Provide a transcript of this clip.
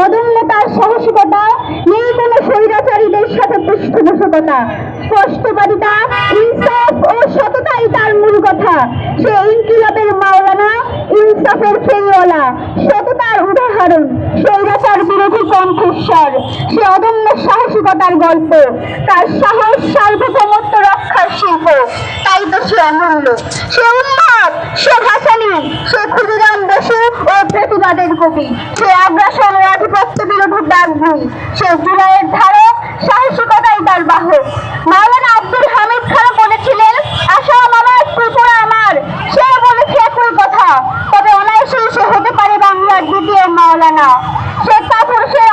অদম্য তার সাহসিকতা, নেই কোনো স্বৈরাচারীদের সাথে পৃষ্ঠপোষকতা। স্পষ্টবাদিতা, ইনসাফ ও সততাই তার মূল কথা। সে ইনকিলাবের মাওলানা, ইনসাফের ফেরিওয়ালা, সততার উদাহরণ, স্বৈরাচার বিরোধী কণ্ঠস্বর। সে অদম্য সাহসিকতার গল্প, তার সাহস সার্বভৌমত্ব রক্ষার শিল্প। তাই তো সে অমূল্য। সে উন্মাদ, সে ভাসানী, সে ক্ষুদিরাম বসু ও প্রতিবাদের কবি। সে আগ্রাসন ও আধিপত্য বিরোধী ডাকবুই। সে বিনয়ের ধারক, সাহসিকতাই তার বাহক। মাওলানা আব্দুল হামিদ খান বলেছিলেন, আসাম আমার, ত্রিপুরা আমার। সে বলেছে একই কথা, তবে অনায়াসেই সে হতে পারে বাংলার দ্বিতীয় মাওলানা। সে কাপুরুষের